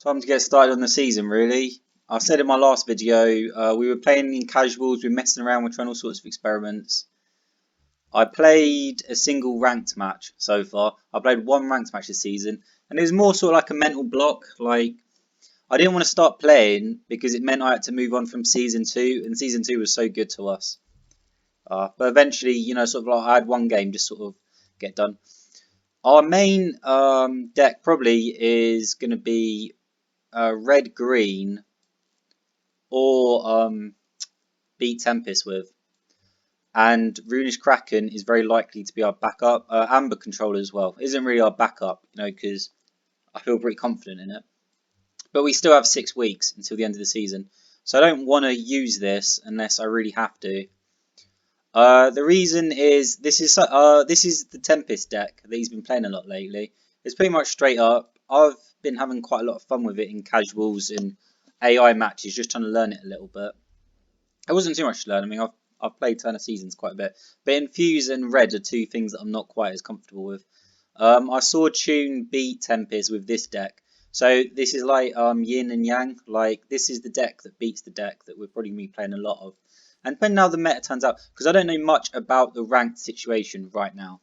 Time to get started on the season, really. I said in my last video, we were playing in casuals, we were messing around, we're trying all sorts of experiments. I played a single ranked match so far. I played one ranked match this season, and it was more sort of like a mental block. Like, I didn't want to start playing because it meant I had to move on from Season 2, and Season 2 was so good to us. But eventually, sort of like I had one game just sort of get done. Our main deck probably is going to be red-green or beat Tempest with. And Runish Kraken is very likely to be our backup. Amber Controller as well isn't really our backup, because I feel pretty confident in it. But we still have 6 weeks until the end of the season, so I don't want to use this unless I really have to. The reason is this is the Tempest deck that he's been playing a lot lately. It's pretty much straight up. I've been having quite a lot of fun with it in casuals and AI matches, just trying to learn it a little bit. It wasn't too much to learn. I mean, I've played Turn of Seasons quite a bit, but Infuse and Red are two things that I'm not quite as comfortable with. I saw Tune beat Tempest with this deck, so this is like yin and yang. Like, this is the deck that beats the deck that we're probably going to be playing a lot of. And depending how the meta turns out, because I don't know much about the ranked situation right now.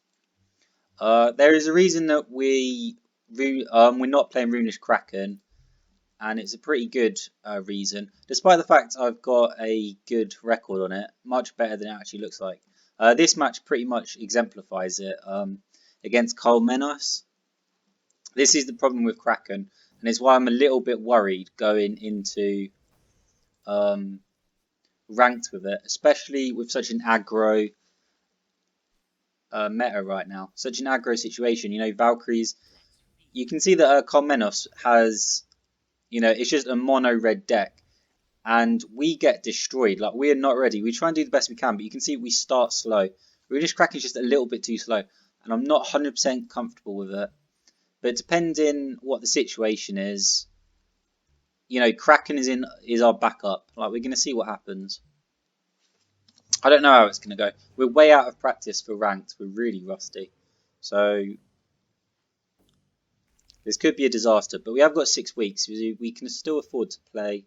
There is a reason that we're not playing Runish Kraken, and it's a pretty good reason, despite the fact I've got a good record on it, much better than it actually looks like. This match pretty much exemplifies it against Menos. This is the problem with Kraken, and it's why I'm a little bit worried going into ranked with it, especially with such an aggro meta right now, such an aggro situation. Valkyries, you can see that Menos has, it's just a mono red deck, and we get destroyed. Like, we are not ready. We try and do the best we can, but you can see we start slow. Runish Kraken is just a little bit too slow, and I'm not 100% comfortable with it. But depending what the situation is, Kraken is our backup. Like, we're gonna see what happens. I don't know how it's gonna go. We're way out of practice for ranked. We're really rusty, so this could be a disaster. But we have got 6 weeks. We can still afford to play.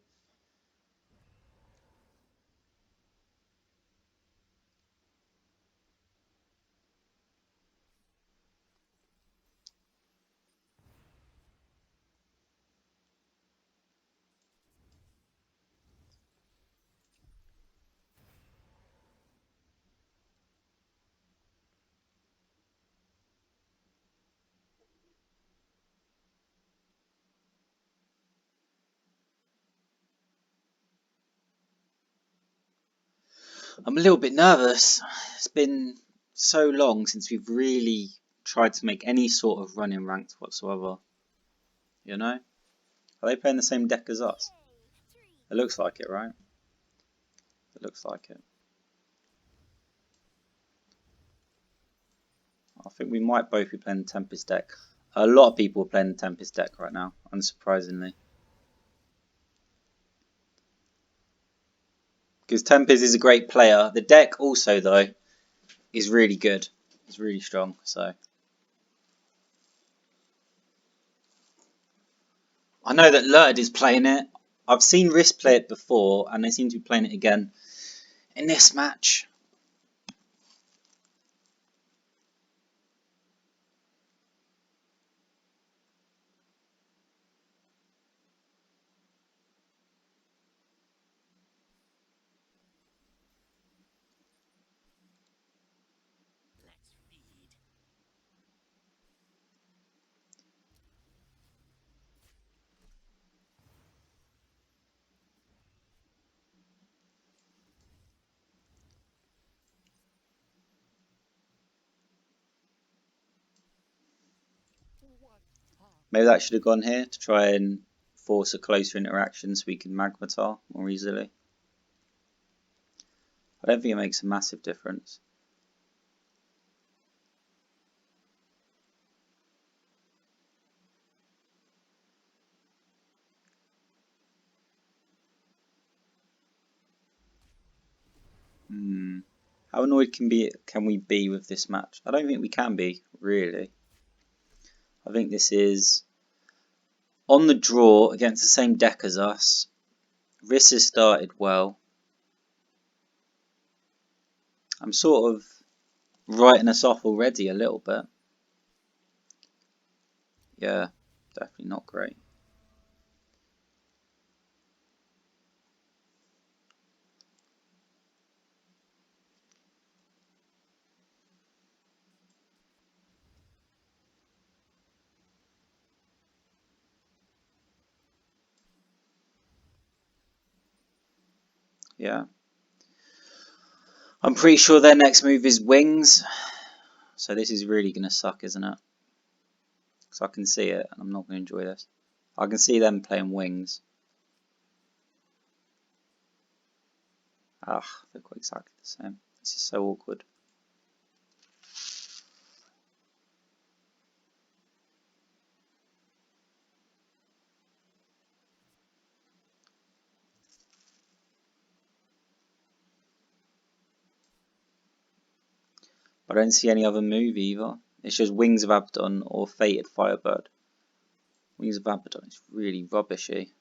I'm a little bit nervous. It's been so long since we've really tried to make any sort of run in ranked whatsoever. Are they playing the same deck as us? It looks like it, right? It looks like it. I think we might both be playing the Tempest deck. A lot of people are playing the Tempest deck right now, unsurprisingly. Because Tempest is a great player. The deck also, though, is really good. It's really strong, so. I know that Lurd is playing it. I've seen Risk play it before, and they seem to be playing it again in this match. Maybe that should have gone here to try and force a closer interaction so we can Magmatar more easily. I don't think it makes a massive difference. How annoyed can we be with this match? I don't think we can be, really. I think this is On the draw against the same deck as us, Riss has started well. I'm sort of writing us off already a little bit. Yeah, definitely not great. Yeah. I'm pretty sure their next move is wings. So this is really going to suck, isn't it? So I can see it, and I'm not going to enjoy this. I can see them playing wings. Ah, they're quite exactly the same. This is so awkward. I don't see any other move either. It's just Wings of Abaddon or Fated Firebird. Wings of Abaddon is really rubbishy.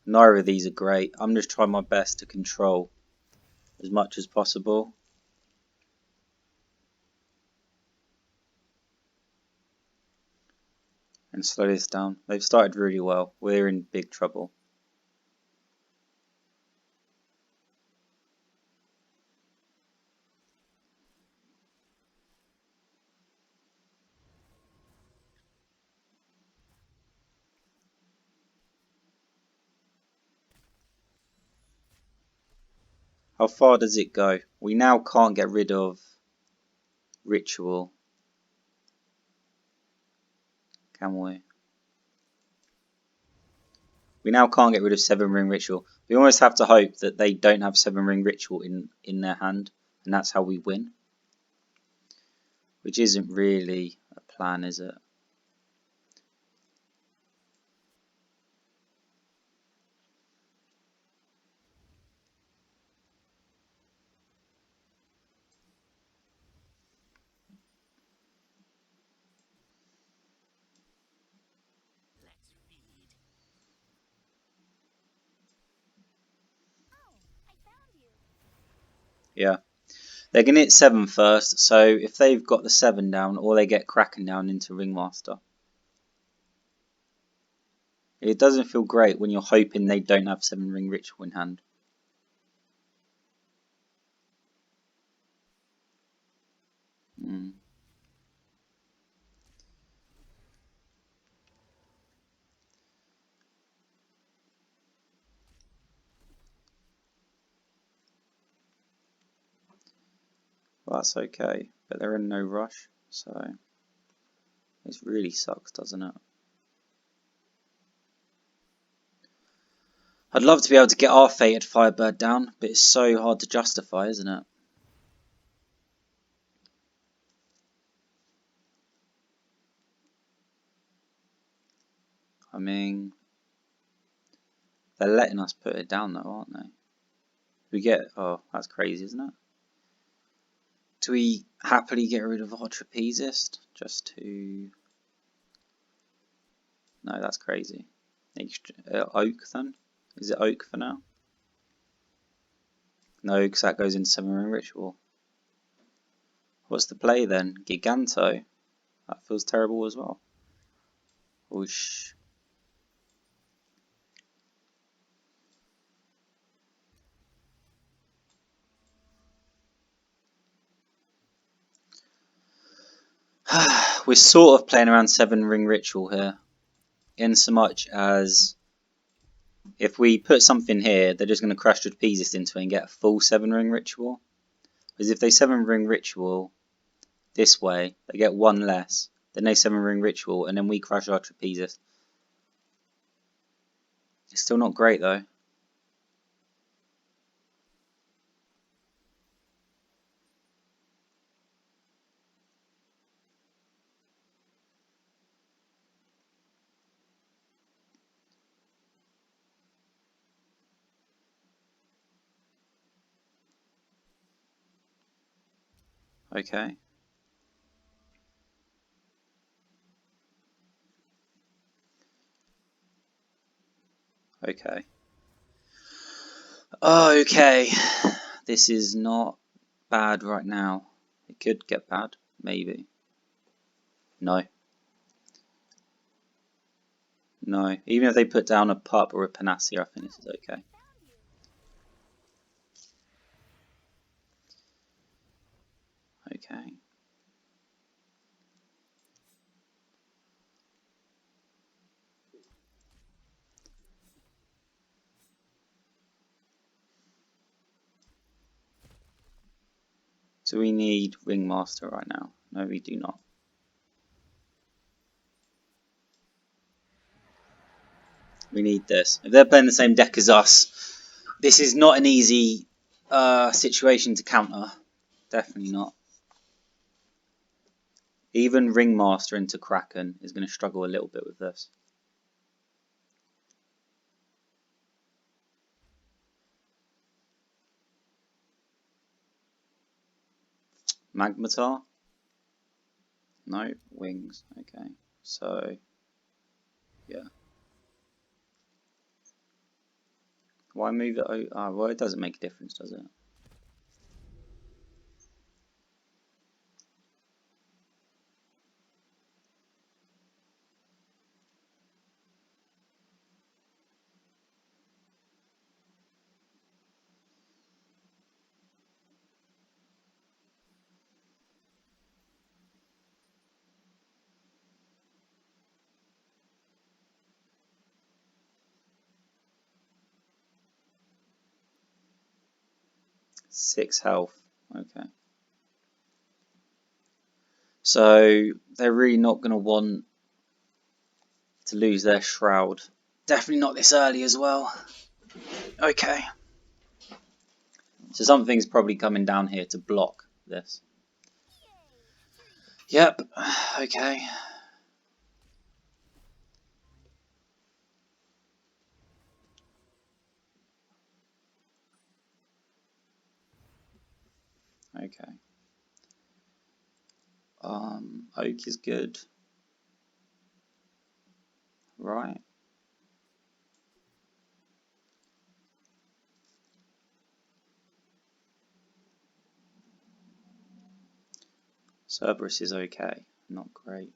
Neither of these are great. I'm just trying my best to control as much as possible. And slow this down. They've started really well. We're in big trouble. How far does it go? We now can't get rid of Ritual. Can we? We now can't get rid of 7-ring Ritual. We almost have to hope that they don't have 7-ring Ritual in their hand. And that's how we win. Which isn't really a plan, is it? Yeah. They're going to hit 7 first, so if they've got the 7 down, or they get Kraken down into Ringmaster. It doesn't feel great when you're hoping they don't have 7-ring Ritual in hand. Well, that's okay, but they're in no rush, so this really sucks, doesn't it? I'd love to be able to get our Fated Firebird down, but it's so hard to justify, isn't it? I mean, they're letting us put it down though, aren't they? We get, oh, that's crazy, isn't it? Do we happily get rid of our Trapezist just to... No, that's crazy. Oak then? Is it Oak for now? No, because that goes into 7-ring Ritual. What's the play then? Giganto? That feels terrible as well. Whoosh. We're sort of playing around 7-ring Ritual here. In so much as if we put something here, they're just going to crush the Trapezist into it and get a full 7-ring Ritual. Because if they 7-ring Ritual this way, they get 1 less. Then they 7-ring Ritual, and then we crush our Trapezist. It's still not great though. Okay. Okay. Okay. This is not bad right now. It could get bad, maybe. No. No. Even if they put down a pup or a panacea, I think this is okay. Okay. So we need Ringmaster right now. No, we do not. We need this. If they're playing the same deck as us, this is not an easy situation to counter. Definitely not. Even Ringmaster into Kraken is going to struggle a little bit with this. Magmatar? No, wings. Okay, so yeah. Why move it? Oh, well, it doesn't make a difference, does it? Six health. Okay. So they're really not going to want to lose their shroud. Definitely not this early as well. Okay. So something's probably coming down here to block this. Yep. Okay. Okay. Oak is good. Right. Cerberus is okay. Not great.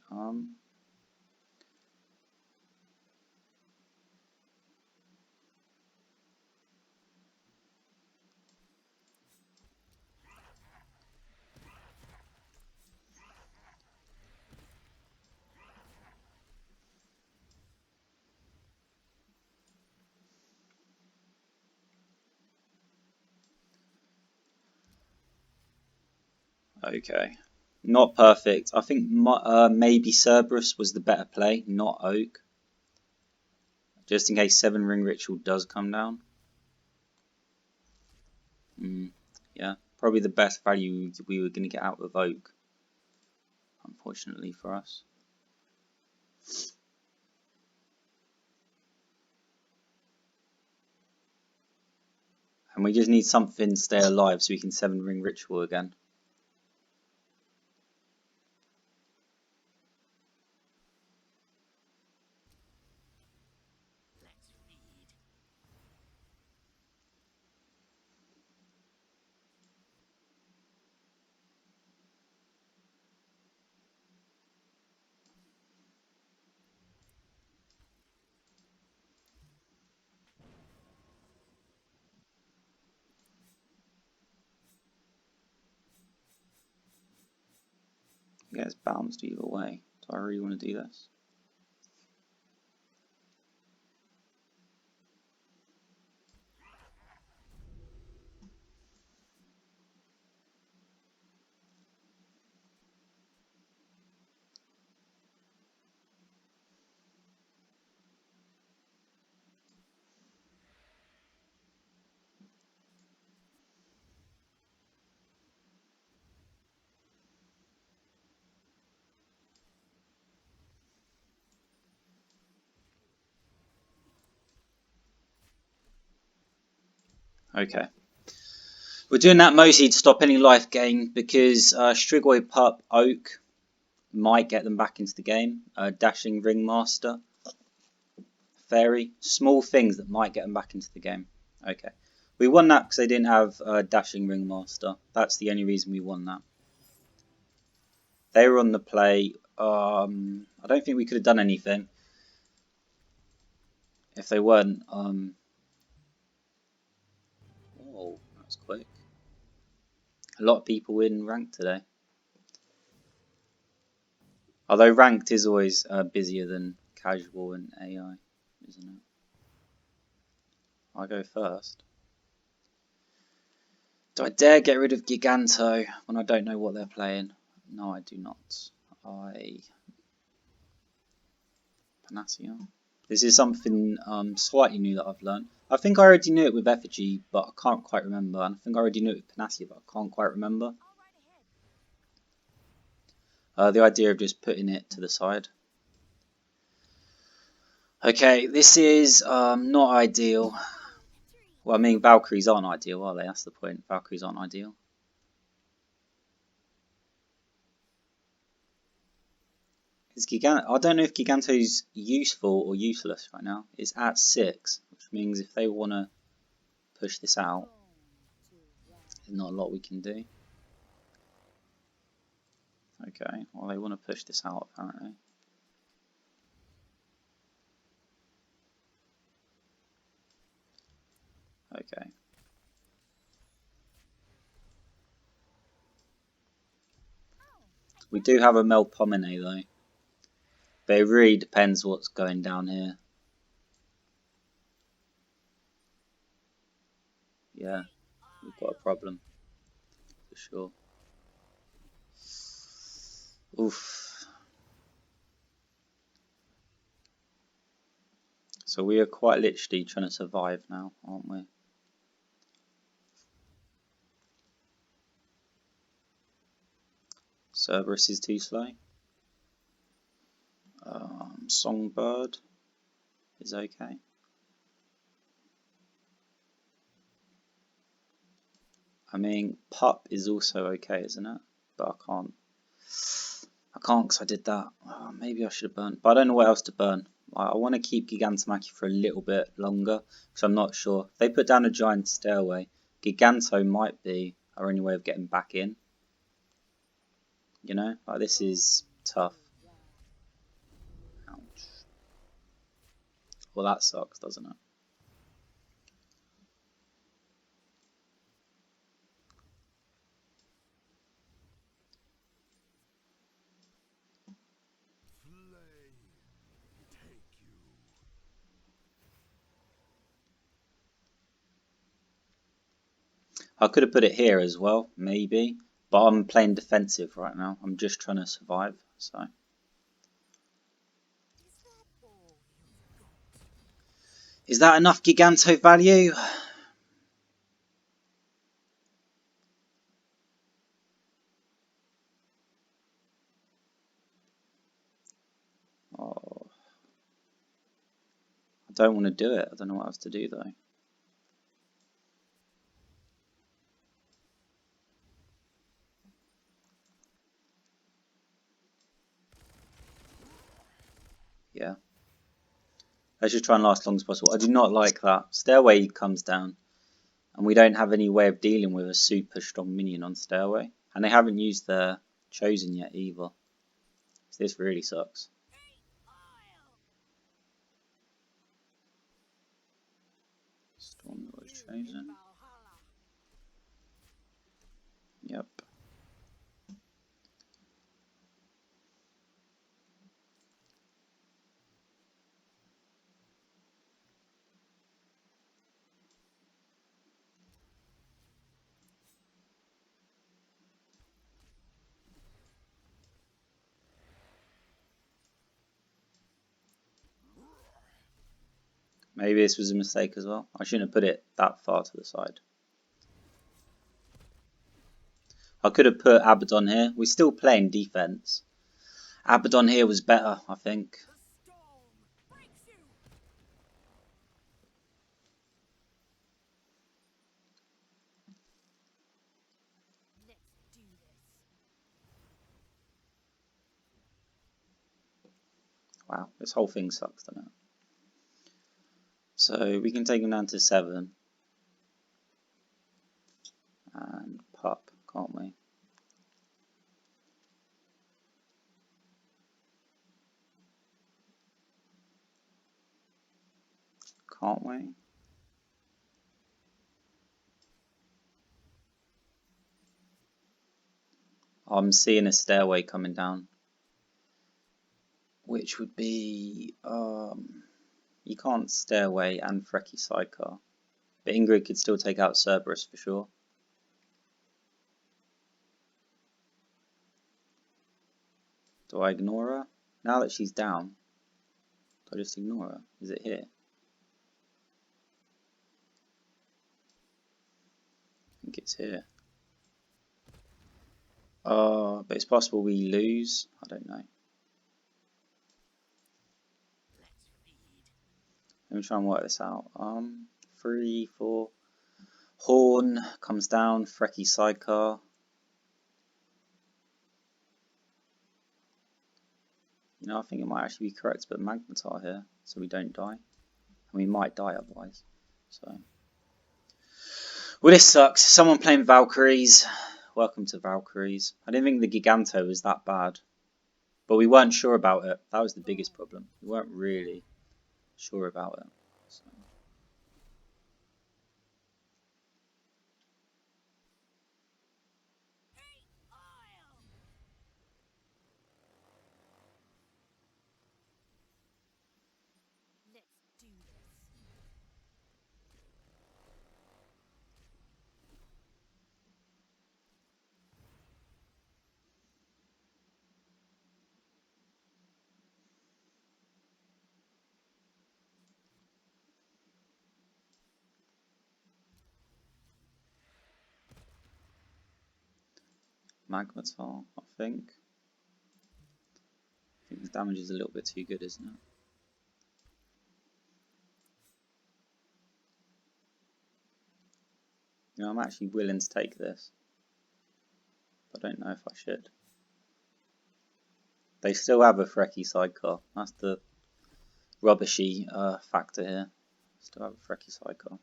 Okay. Not perfect. I think maybe Cerberus was the better play, not Oak. Just in case 7 Ring Ritual does come down. Yeah, probably the best value we were going to get out of Oak, unfortunately for us. And we just need something to stay alive so we can 7 Ring Ritual again. Yeah, it's bounced either way. Do I really want to do this? Okay. We're doing that mostly to stop any life gain because Strigoi Pup Oak might get them back into the game. Dashing Ringmaster, Fairy, small things that might get them back into the game. Okay, we won that because they didn't have Dashing Ringmaster. That's the only reason we won that. They were on the play. I don't think we could have done anything if they weren't. Oh, that was quick. A lot of people in ranked today. Although ranked is always busier than casual and AI, isn't it? I go first. Do I dare get rid of Giganto when I don't know what they're playing? No, I do not. Panacea. This is something slightly new that I've learned. I think I already knew it with Effigy, but I can't quite remember. And I think I already knew it with Panacea, but I can't quite remember. The idea of just putting it to the side. Okay, this is not ideal. Well, I mean, Valkyries aren't ideal, are they? That's the point. Valkyries aren't ideal. I don't know if Giganto's useful or useless right now. It's at 6, which means if they want to push this out, there's not a lot we can do. Okay, well they want to push this out apparently. Okay. We do have a Melpomene though. But it really depends what's going down here. Yeah, we've got a problem. For sure. Oof. So we are quite literally trying to survive now, aren't we? Cerberus is too slow. Songbird is okay. I mean, Pup is also okay, isn't it? But I can't because I did that. Oh, maybe I should have burned. But I don't know what else to burn. I want to keep Gigantomachy for a little bit longer, because I'm not sure. If they put down a giant stairway, Giganto might be our only way of getting back in. You know? Like, this is tough. Ouch. Well, that sucks, doesn't it? I could have put it here as well, maybe. But I'm playing defensive right now. I'm just trying to survive, so... Is that enough Giganto value? Oh, I don't want to do it. I don't know what else to do though. Yeah. Let's just try and last as long as possible. I do not like that. Stairway comes down, and we don't have any way of dealing with a super strong minion on Stairway. And they haven't used their Chosen yet either. So this really sucks. Stormlord Chosen. Yep. Maybe this was a mistake as well. I shouldn't have put it that far to the side. I could have put Abaddon here. We're still playing defense. Abaddon here was better, I think. Wow, this whole thing sucks, doesn't it? So we can take him down to 7. And pup, can't we? Can't we? I'm seeing a stairway coming down. Which would be, you can't stairway and Frecky sidecar. But Ingrid could still take out Cerberus for sure. Do I ignore her? Now that she's down, do I just ignore her? Is it here? I think it's here. But it's possible we lose. I don't know. Let me try and work this out. 3, 4. Horn comes down. Frecky sidecar. You know, I think it might actually be correct to put Magmatar here, so we don't die. And we might die otherwise. So, well, this sucks. Someone playing Valkyries. Welcome to Valkyries. I didn't think the Giganto was that bad. But we weren't sure about it. That was the biggest problem. We weren't really sure about it. So. Magmatar, I think. I think the damage is a little bit too good, isn't it? You know, I'm actually willing to take this. But I don't know if I should. They still have a Frecky sidecar. That's the rubbishy factor here. Still have a Frecky sidecar.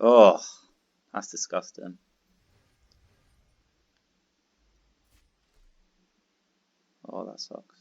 Oh, that's disgusting. Oh, that sucks.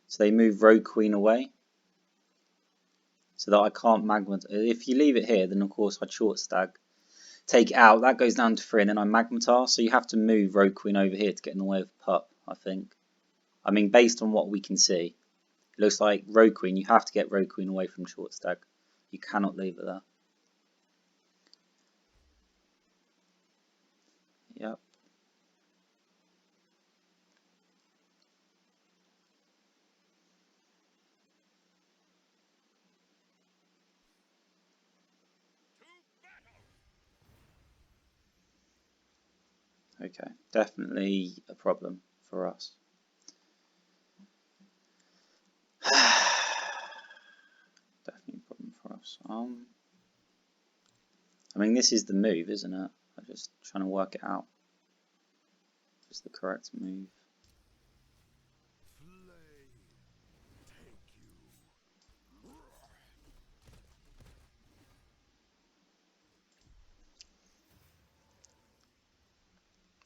So they move Rogue Queen away. So that I can't Magmatar. If you leave it here, then of course I'd short stag. Take it out, that goes down to 3, and then I Magmatar, so you have to move Rogue Queen over here to get in the way of Pup, I think. I mean, based on what we can see, it looks like Rogue Queen, you have to get Rogue Queen away from short stag. You cannot leave it there. Yep. Okay, definitely a problem for us. Definitely a problem for us. I mean, this is the move, isn't it? I'm just trying to work it out. It's the correct move.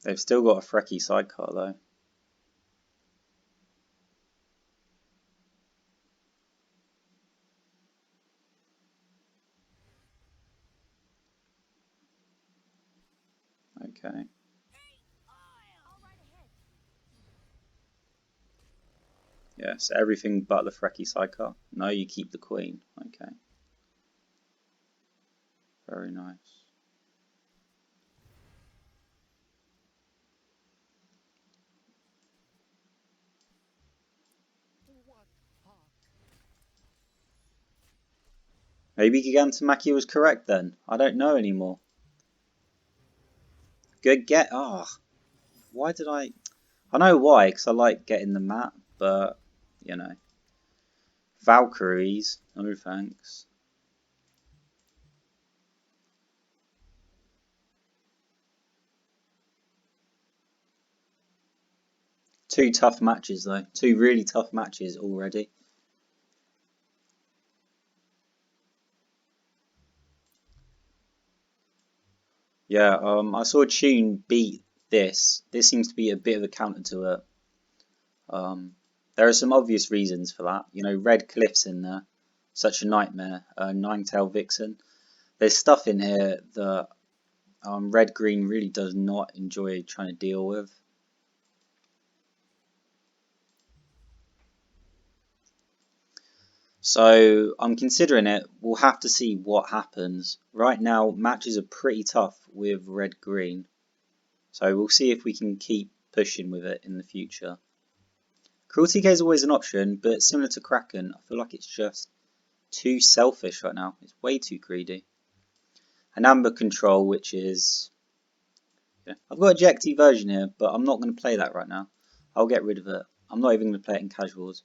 They've still got a Frecky sidecar though. Okay. Yeah, so everything but the Frecky sidecar. No, you keep the Queen. Okay. Very nice. Maybe Gigantomachia was correct then. I don't know anymore. Good get. Ah, oh, why did I? I know why, because I like getting the map, but you know, Valkyries. No thanks. Two tough matches though. Two really tough matches already. Yeah, I saw Tune beat this. This seems to be a bit of a counter to it. There are some obvious reasons for that. You know, Red Cliff's in there. Such a nightmare. Ninetail Vixen. There's stuff in here that Red Green really does not enjoy trying to deal with. So I'm considering it. We'll have to see what happens. Right now, matches are pretty tough with Red Green. So we'll see if we can keep pushing with it in the future. Cruelty K is always an option, but similar to Kraken, I feel like it's just too selfish right now. It's way too greedy. An Amber Control, which is... Yeah, I've got a Jekti version here, but I'm not going to play that right now. I'll get rid of it. I'm not even going to play it in casuals.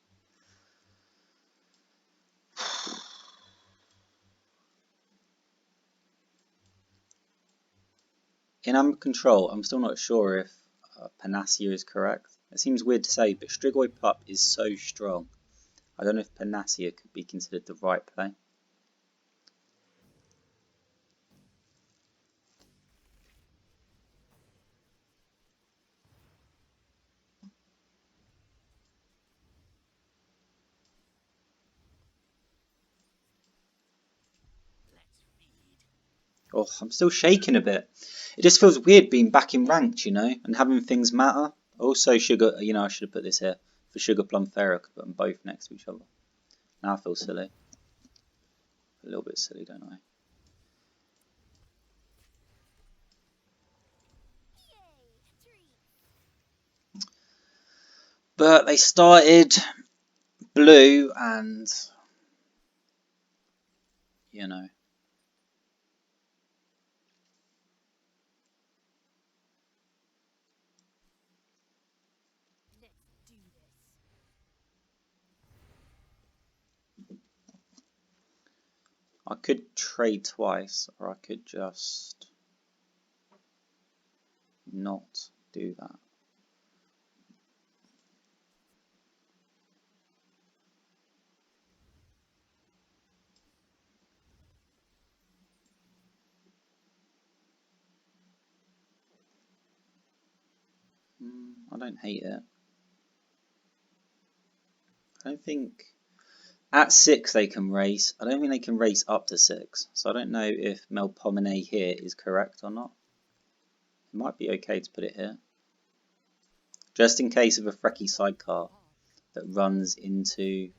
In Amber Control, I'm still not sure if Panacea is correct. It seems weird to say, but Strigoi Pup is so strong. I don't know if Panacea could be considered the right play. Oh, I'm still shaking a bit. It just feels weird being back in ranked, you know, and having things matter. Also, Sugar, you know, I should have put this here. For Sugar Plum Fairy, I could put them both next to each other. Now I feel silly. A little bit silly, don't I? But they started blue and, you know. I could trade twice, or I could just not do that. I don't hate it. I don't think at 6 they can race. I don't think they can race up to 6. So I don't know if Melpomene here is correct or not. It might be okay to put it here. Just in case of a Frecky sidecar that runs into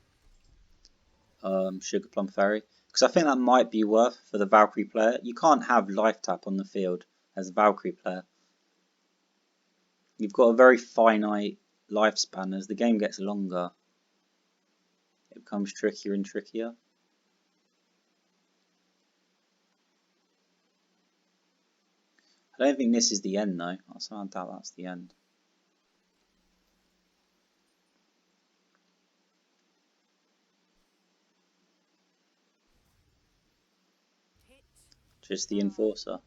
Sugar Plum Fairy. Because I think that might be worth for the Valkyrie player. You can't have life tap on the field as a Valkyrie player. You've got a very finite lifespan. As the game gets longer, it becomes trickier and trickier. I don't think this is the end though. I doubt that's the end. Just the Enforcer.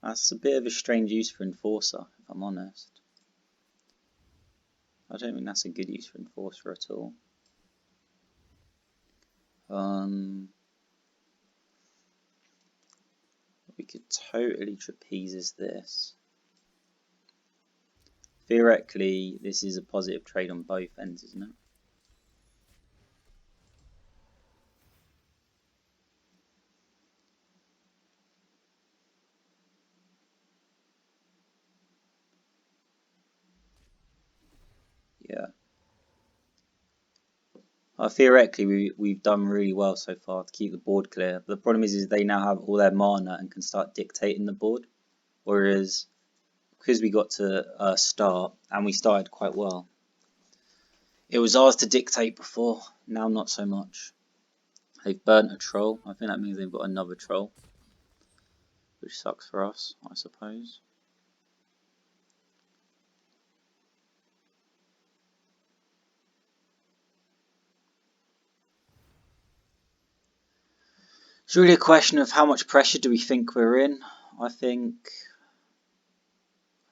That's a bit of a strange use for Enforcer, if I'm honest. I don't think that's a good use for Enforcer at all. We could totally trapeze this. Theoretically, this is a positive trade on both ends, isn't it? Yeah. Theoretically, we've done really well so far to keep the board clear. But the problem is they now have all their mana and can start dictating the board. Whereas because we got to start, and we started quite well. It was ours to dictate before, now not so much. They've burnt a troll. I think that means they've got another troll, which sucks for us, I suppose. It's really a question of how much pressure do we think we're in. I think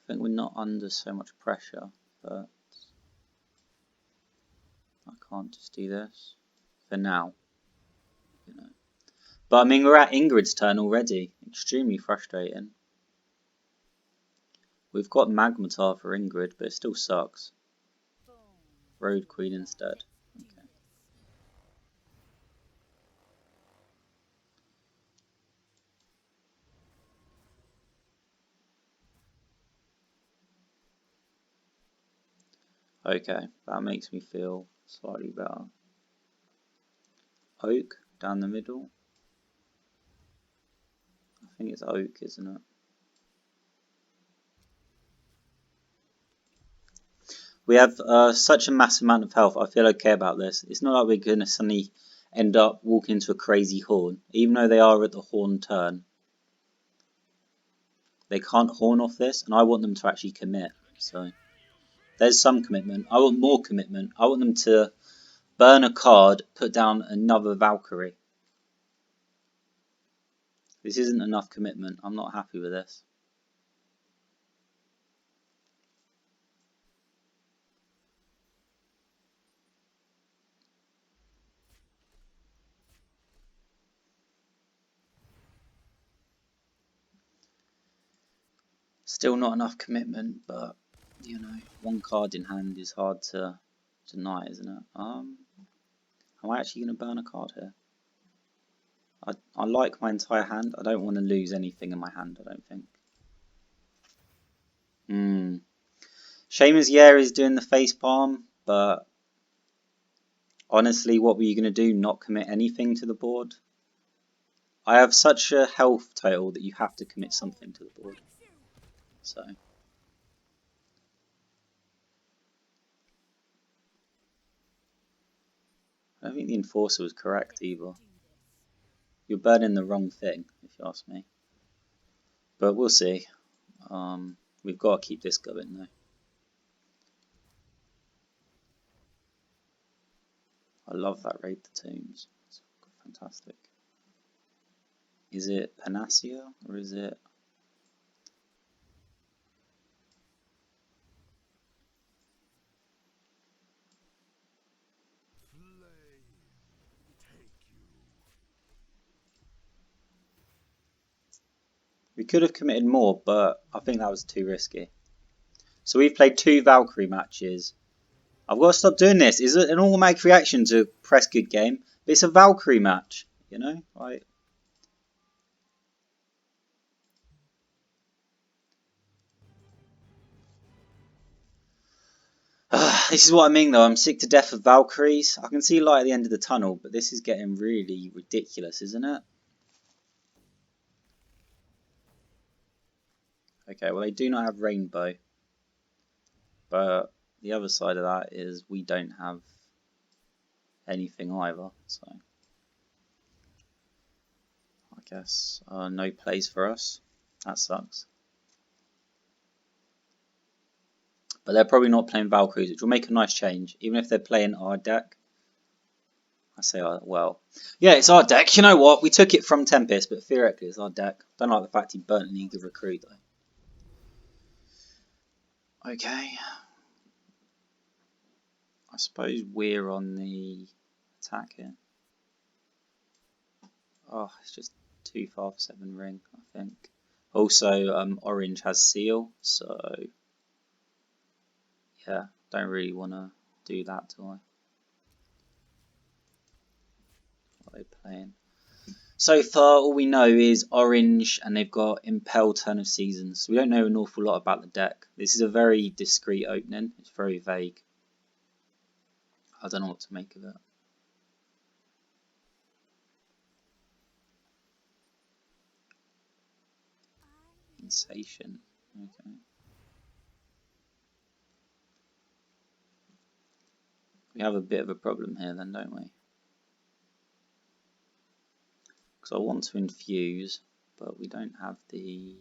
we're not under so much pressure, but I can't just do this for now, you know. But I mean, we're at Ingrid's turn already. Extremely frustrating. We've got Magmatar for Ingrid, but it still sucks. Road Queen instead. Okay, that makes me feel slightly better. Oak down the middle. I think it's Oak, isn't it? We have such a massive amount of health. I feel okay about this. It's not like we're going to suddenly end up walking into a crazy horn. Even though they are at the horn turn, they can't horn off this, and I want them to actually commit. So there's some commitment. I want more commitment. I want them to burn a card, put down another Valkyrie. This isn't enough commitment. I'm not happy with this. Still not enough commitment, but you know, one card in hand is hard to deny, isn't it? Am I actually going to burn a card here? I like my entire hand. I don't want to lose anything in my hand, I don't think. Seamus Yair is doing the face palm, but honestly, what were you going to do? Not commit anything to the board? I have such a health total that you have to commit something to the board. So I don't think the enforcer was correct either. You're burning the wrong thing, if you ask me. But we'll see. We've got to keep this going though. I love that Raid the Tombs. It's fantastic. Is it Panacea or is it... We could have committed more, but I think that was too risky. So we've played 2 Valkyrie matches. I've got to stop doing this. Is it an automatic reaction to press good game? But it's a Valkyrie match, you know? Right. This is what I mean though. I'm sick to death of Valkyries. I can see light at the end of the tunnel, but this is getting really ridiculous, isn't it? Okay, well they do not have Rainbow. But the other side of that is we don't have anything either, so I guess no plays for us. That sucks. But they're probably not playing Valkyries, which will make a nice change, even if they're playing our deck. I say, well, yeah, it's our deck. You know what? We took it from Tempest, but theoretically it's our deck. Don't like the fact he burnt an eager recruit, though. Okay. I suppose we're on the attack here. Oh, it's just too far for 7 ring, I think. Also, orange has seal, so yeah, don't really want to do that, do I? What are they playing? So far, all we know is orange, and they've got Impel Turn of Seasons. So we don't know an awful lot about the deck. This is a very discreet opening. It's very vague. I don't know what to make of it. Sensation. Okay. We have a bit of a problem here then, don't we? Because I want to infuse, but we don't have the...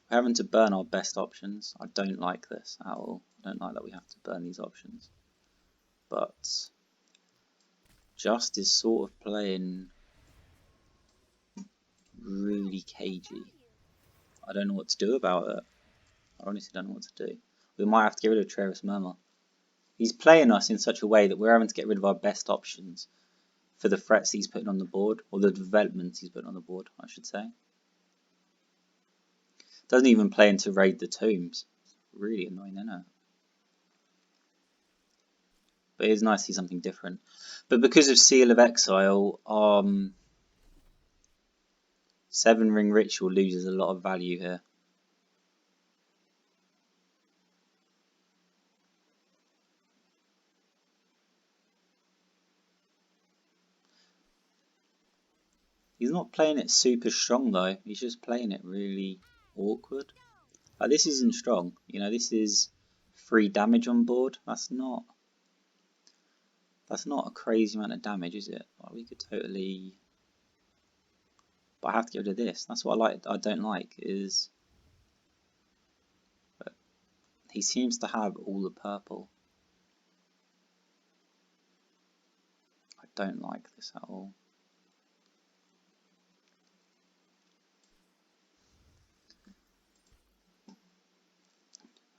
We're having to burn our best options. I don't like this at all. I don't like that we have to burn these options. But Just is sort of playing really cagey. I don't know what to do about it. I honestly don't know what to do. We might have to get rid of Travis Murmur. He's playing us in such a way that we're having to get rid of our best options for the threats he's putting on the board, or the developments he's putting on the board, I should say. Doesn't even play into raid the tombs. It's really annoying, isn't it? But it is nice to see something different. But because of Seal of Exile, 7 Ring Ritual loses a lot of value here. He's not playing it super strong though, he's just playing it really awkward. Like, this isn't strong, you know, this is 3 damage on board. That's not a crazy amount of damage, is it? Like, we could totally... But I have to get rid of this. That's what I don't like, is... But he seems to have all the purple. I don't like this at all.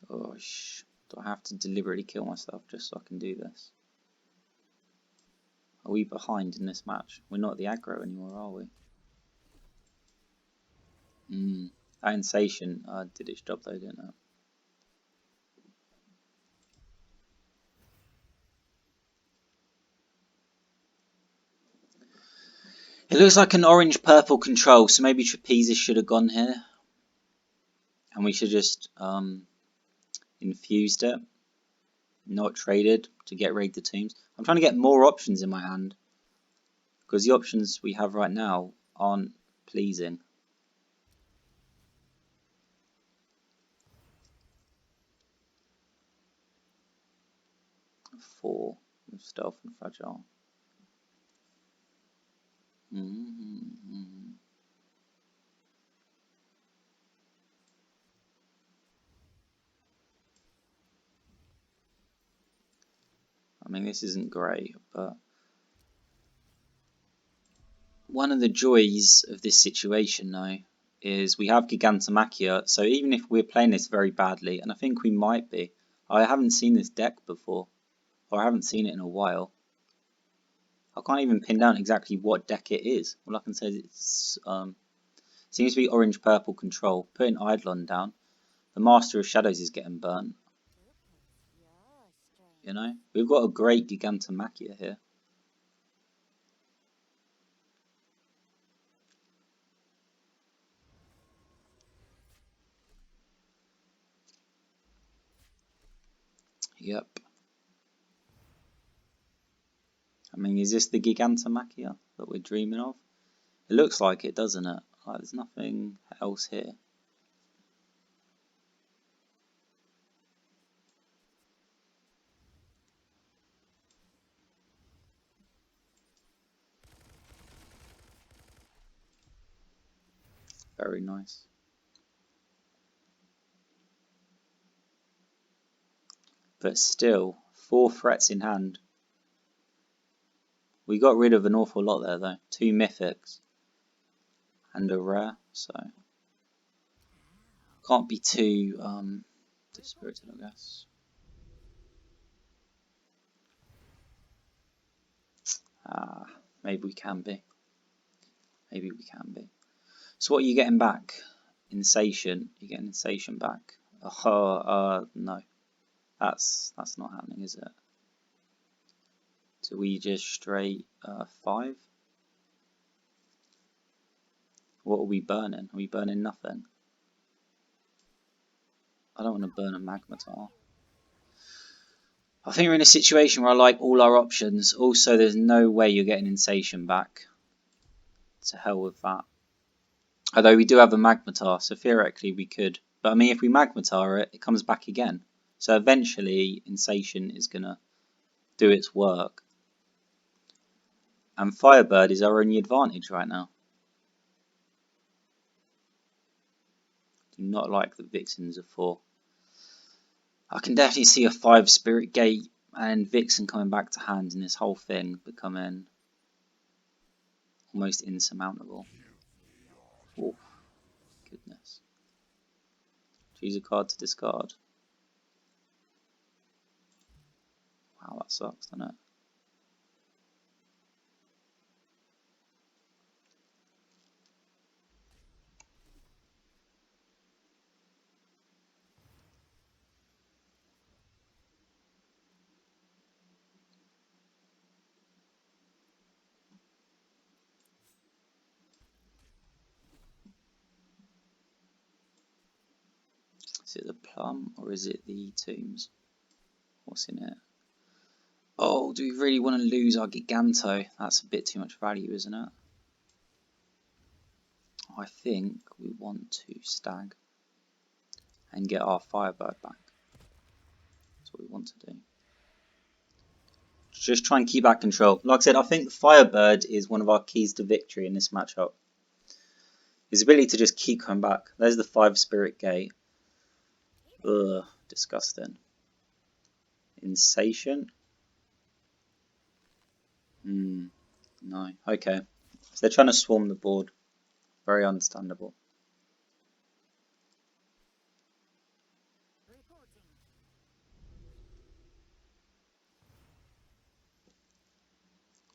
Gosh, do I have to deliberately kill myself just so I can do this? Are we behind in this match? We're not the aggro anymore, are we? That Insation did its job though, didn't it? It looks like an orange-purple control, so maybe Trapezes should have gone here. And we should just infused it, not traded to get raid the tombs. I'm trying to get more options in my hand, because the options we have right now aren't pleasing. Four with stealth and fragile. I mean, this isn't great, but one of the joys of this situation though is we have Gigantomachia, so even if we're playing this very badly, and I think we might be, I haven't seen this deck before, or I haven't seen it in a while. I can't even pin down exactly what deck it is. All I can say is it's seems to be orange-purple control. Putting Eidolon down. The Master of Shadows is getting burnt. You know? We've got a great Gigantomachia here. Yep. I mean, is this the Gigantomachia that we're dreaming of? It looks like it, doesn't it? Like, there's nothing else here. Very nice. But still, 4 threats in hand. We got rid of an awful lot there though. 2 mythics. And a rare, so... Can't be too dispirited, I guess. Maybe we can be. Maybe we can be. So what are you getting back? Insation. You're getting Insation back. No. That's not happening, is it? So we just straight 5? What are we burning? Are we burning nothing? I don't want to burn a Magmatar. I think we're in a situation where I like all our options. Also, there's no way you're getting Insation back. To hell with that. Although we do have a Magmatar, so theoretically we could. But I mean, if we Magmatar it, it comes back again. So eventually Insatiation is going to do its work. And Firebird is our only advantage right now. Do not like that Vixen's a 4. I can definitely see a 5 Spirit Gate and Vixen coming back to hand and this whole thing becoming almost insurmountable. Oh, goodness. Choose a card to discard. Wow, that sucks, doesn't it? Is it the plum or is it the tombs? What's in it? Oh, do we really want to lose our Giganto? That's a bit too much value, isn't it? I think we want to stag and get our Firebird back. That's what we want to do. Just try and keep that control. Like I said, I think Firebird is one of our keys to victory in this matchup. His ability to just keep coming back. There's the 5 Spirit Gate. Ugh, disgusting. Insatiation? No. Okay. So they're trying to swarm the board. Very understandable.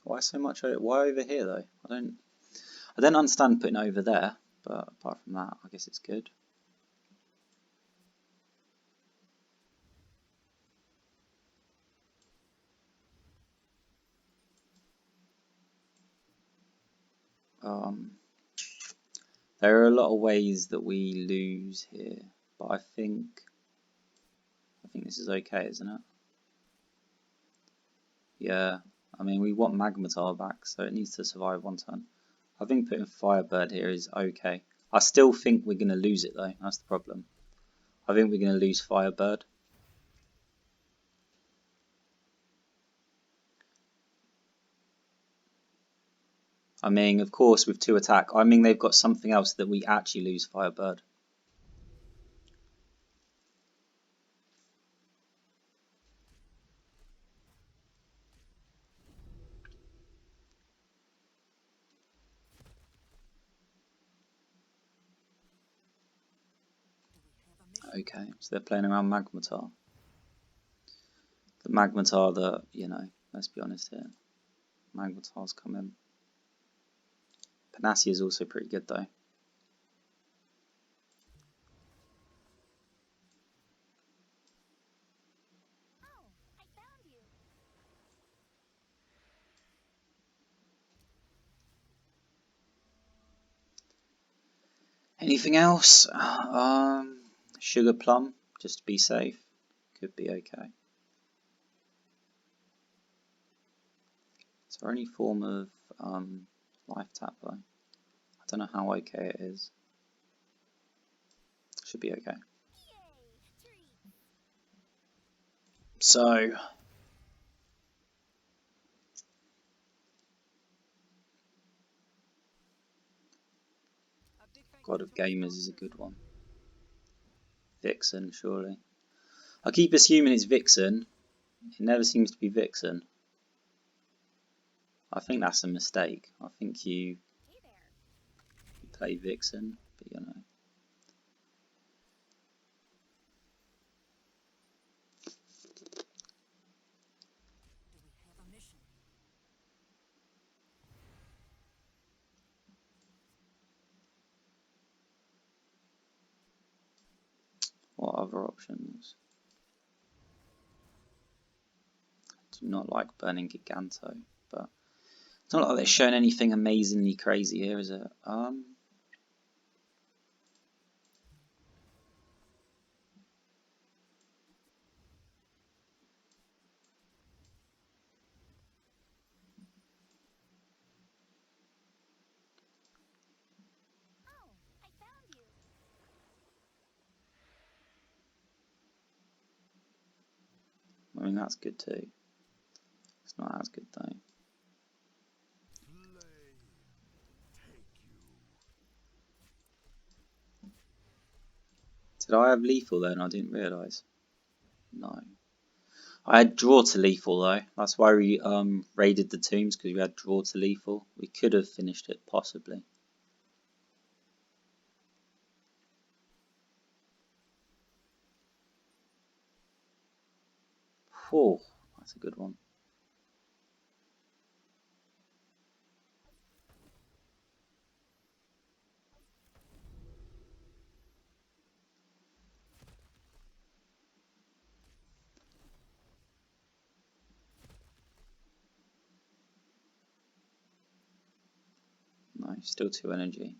Why so much? Why over here though? I don't understand putting over there, but apart from that, I guess it's good. There are a lot of ways that we lose here, but I think this is okay, isn't it? Yeah, I mean we want Magmatar back, so it needs to survive one turn. I think putting Firebird here is okay. I still think we're going to lose it though, that's the problem. I think we're going to lose Firebird. I mean, of course, with 2 attack, I mean they've got something else that we actually lose Firebird. Okay, so they're playing around Magmatar. The Magmatar that, you know, let's be honest here. Magmatar's coming. Panacea is also pretty good though. Anything else? Sugar Plum, just to be safe. Could be okay. It's our only form of life tap though. I don't know how okay it is. Should be okay. So God of Gamers is a good one. Vixen, surely. I keep assuming it's Vixen. It never seems to be Vixen. I think that's a mistake. I think you play Vixen, but you know. What other options? I do not like burning Giganto, but it's not like they're showing anything amazingly crazy here, is it? mean, that's good too. It's not as good though. Did I have lethal then? I didn't realise. No. I had draw to lethal though. That's why we raided the tombs, because we had draw to lethal. We could have finished it possibly. Oh, that's a good one. No, still 2 energy.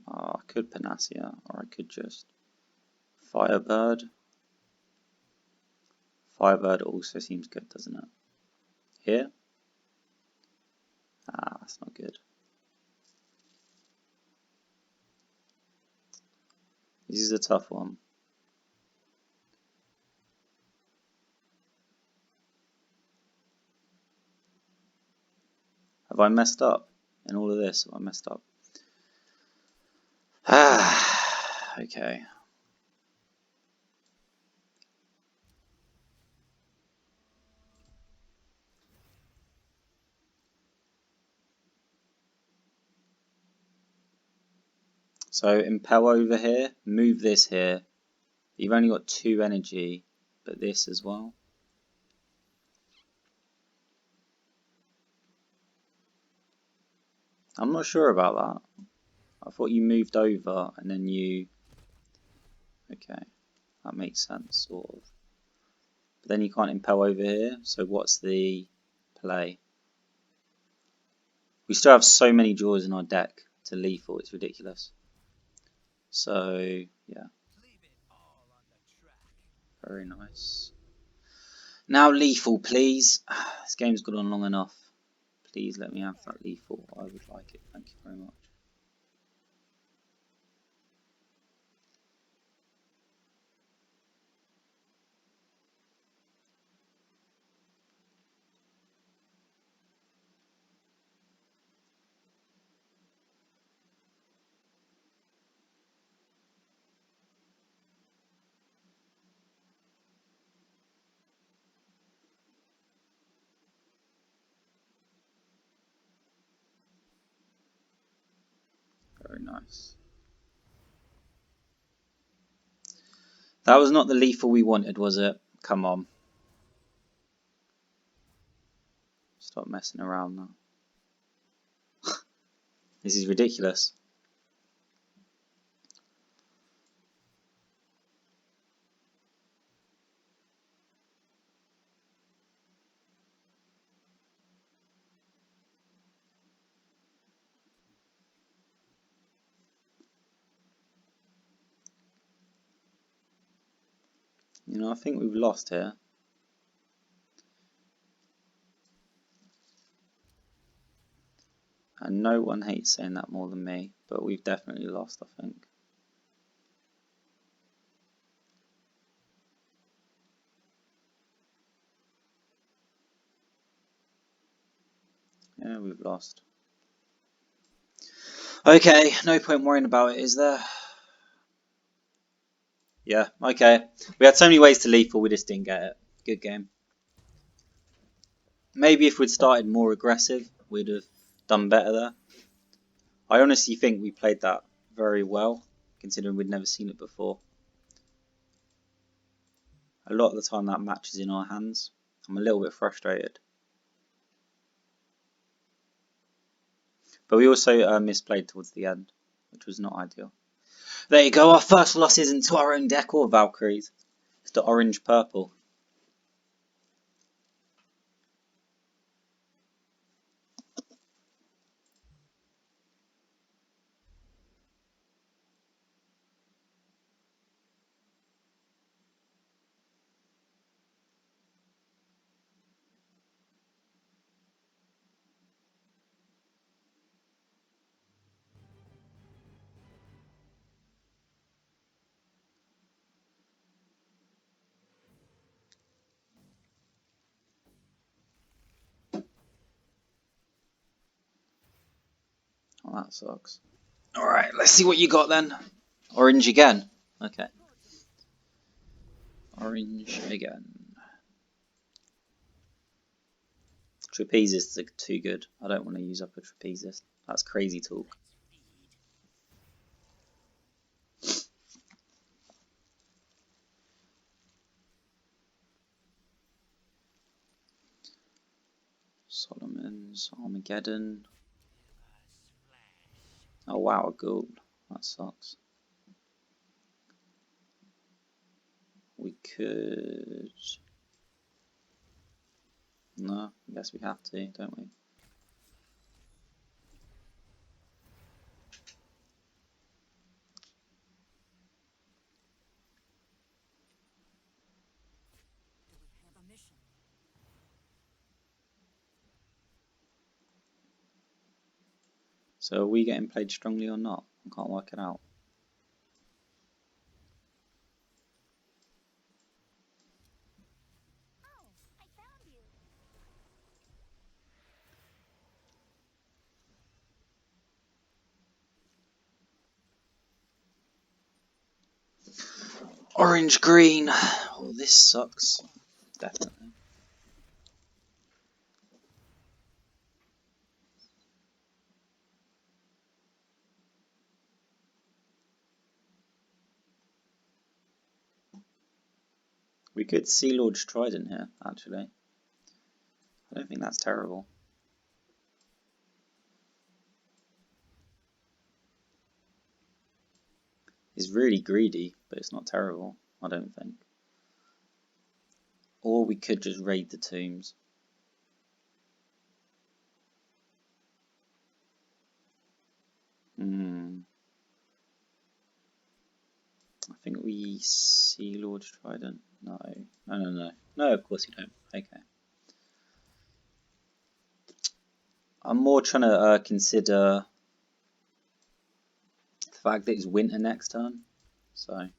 Oh, I could panacea, or I could just firebird. Firebird also seems good, doesn't it? Here? Ah, that's not good. This is a tough one. Have I messed up in all of this? Have I messed up? Ah, okay. So impel over here, move this here. You've only got 2 energy, but this as well. I'm not sure about that. I thought you moved over and then you... Okay, that makes sense, sort of. But then you can't impel over here, so what's the play? We still have so many draws in our deck to lethal, it's ridiculous. So, yeah. Very nice. Now lethal, please. This game's gone on long enough. Please let me have that lethal. I would like it. Thank you very much. Very nice. That was not the lethal we wanted, was it? Come on. Stop messing around now. This is ridiculous. You know, I think we've lost here. And no one hates saying that more than me, but we've definitely lost, I think. Yeah, we've lost. Okay, no point worrying about it, is there? Yeah, okay. We had so many ways to lethal, we just didn't get it. Good game. Maybe if we'd started more aggressive, we'd have done better there. I honestly think we played that very well, considering we'd never seen it before. A lot of the time that match is in our hands. I'm a little bit frustrated. But we also misplayed towards the end, which was not ideal. There you go, our first loss isn't to our own deck or Valkyries. It's the orange-purple. Oh, that sucks. Alright, let's see what you got then. Orange again. Okay. Orange again. Trapezist are too good. I don't want to use up a trapezist. That's crazy talk. Solomon's Armageddon. Oh wow, a ghoul. That sucks. We could... No, I guess we have to, don't we? So are we getting played strongly or not? I can't work it out. Orange green. Oh, this sucks. Definitely. We could Sea Lord's Trident here, actually. I don't think that's terrible. It's really greedy, but it's not terrible, I don't think. Or we could just raid the tombs. I think we Sea Lord's Trident. No. No, of course you don't. Okay. I'm more trying to consider the fact that it's winter next turn. So,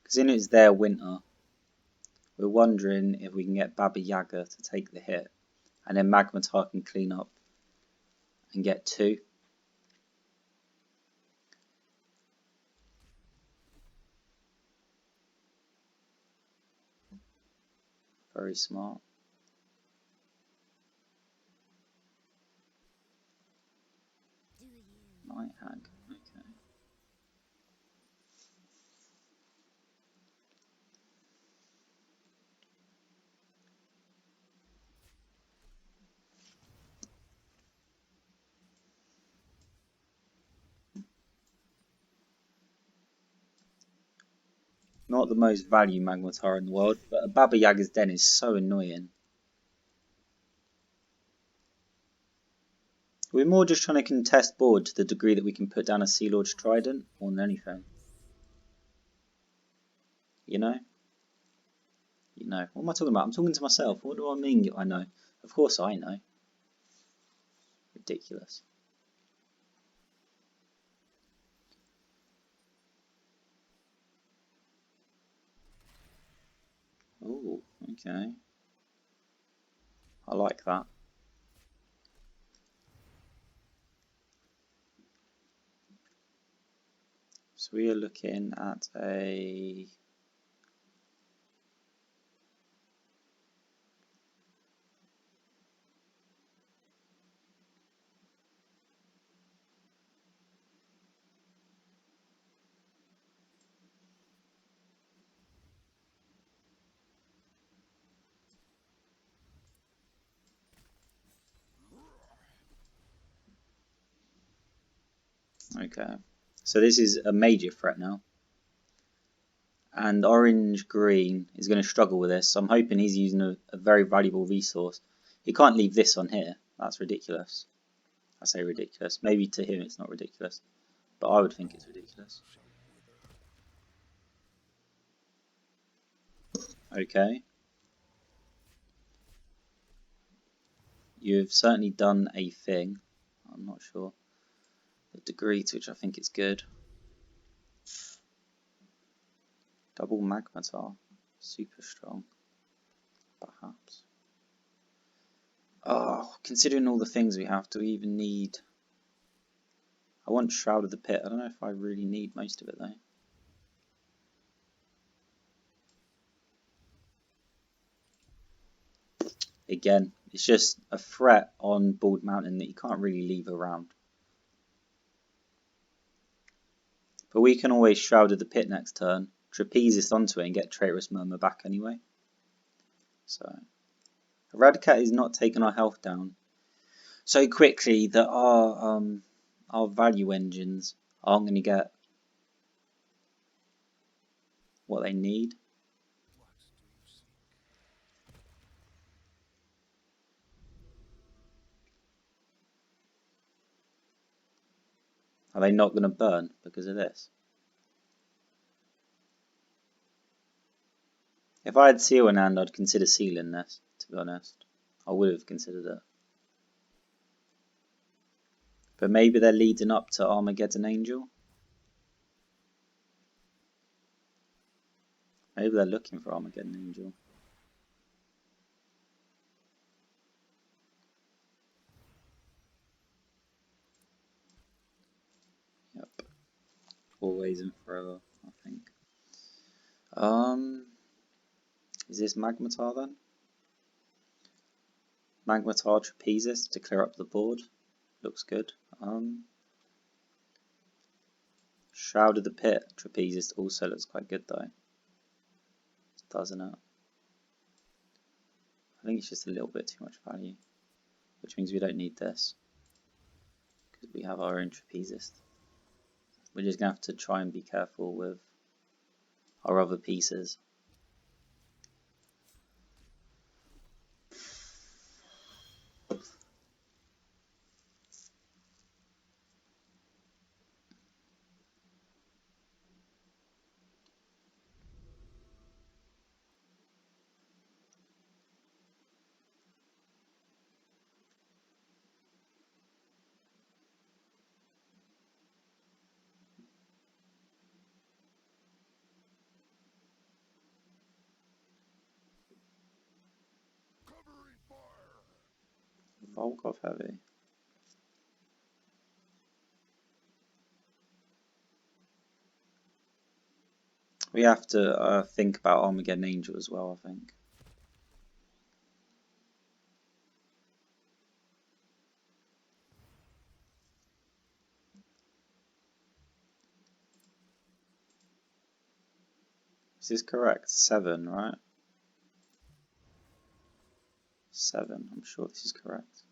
because in it's their winter, we're wondering if we can get Baba Yaga to take the hit, and then Magmatar can clean up and get 2. Very smart. Night Hag. Okay. Not the most value Magmatar in the world, but a Baba Yaga's Den is so annoying. We're more just trying to contest board to the degree that we can put down a Sea Lord's Trident more than anything. You know? You know. What am I talking about? I'm talking to myself. What do I mean I know? Of course I know. Ridiculous. Oh, okay. I like that. So we are looking at a... Okay. So this is a major threat now. And orange-green is going to struggle with this. So I'm hoping he's using a very valuable resource. He can't leave this on here. That's ridiculous. I say ridiculous. Maybe to him it's not ridiculous. But I would think it's ridiculous. Okay. You've certainly done a thing. I'm not sure the degree to which I think it's good. Double magmatar. Super strong. Perhaps. Oh, considering all the things we have, do we even need... I want Shroud of the Pit. I don't know if I really need most of it though. Again, it's just a threat on Bald Mountain that you can't really leave around. But we can always Shroud of the Pit next turn, trapeze this onto it and get Traitorous Murmur back anyway. So, Eradicat is not taking our health down so quickly that our value engines aren't going to get what they need. Are they not going to burn because of this? If I had Seal in hand, I'd consider sealing this, to be honest. I would have considered it. But maybe they're leading up to Armageddon Angel? Maybe they're looking for Armageddon Angel. Yep. Always and forever, I think. Is this Magmatar then? Magmatar Trapezist to clear up the board. Looks good. Shroud of the Pit Trapezist also looks quite good though. Doesn't it? I think it's just a little bit too much value. Which means we don't need this. Because we have our own Trapezist. We're just going to have to try and be careful with our other pieces. Volkov heavy. We have to think about Armageddon Angel as well, I think. Is this correct? 7, right? 7, I'm sure this is correct.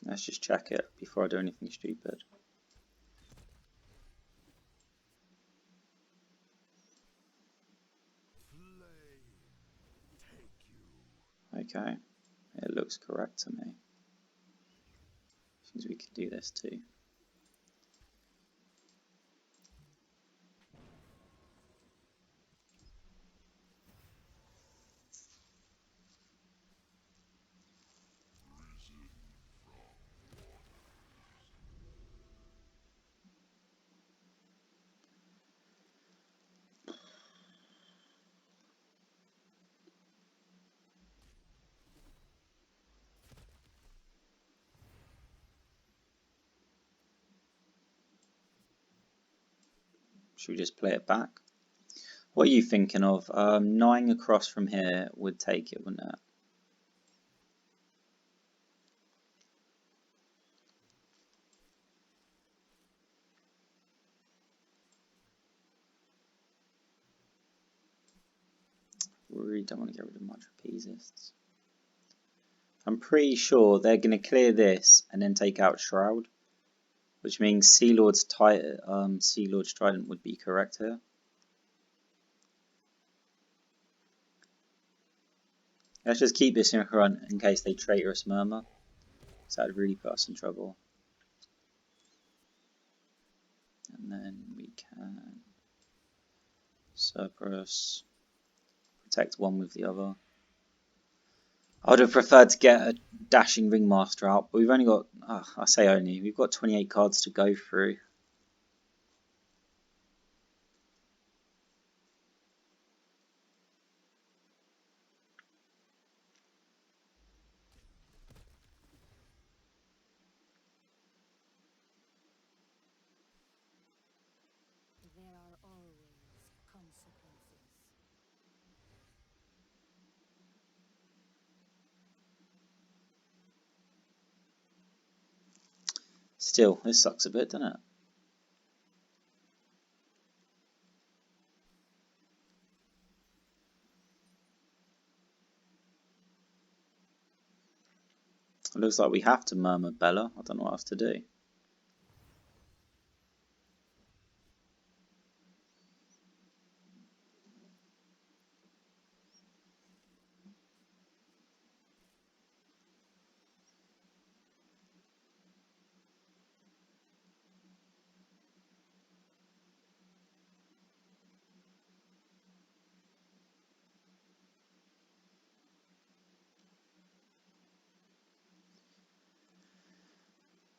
Let's just check it before I do anything stupid. Okay, it looks correct to me. Seems we could do this too. Should we just play it back? What are you thinking of? 9 across from here would take it, wouldn't it? Really don't want to get rid of my trapezists. I'm pretty sure they're going to clear this and then take out Shroud, which means Sea Lord's Trident would be correct here. Let's just keep this in front in case they traitorous murmur, because that would really put us in trouble. And then we can Cerberus, protect one with the other. I would have preferred to get a dashing ringmaster out, but we've only got, I say only, we've got 28 cards to go through. There are always consequences. Still, this sucks a bit, doesn't it? It looks like we have to murmur Bella. I don't know what else to do.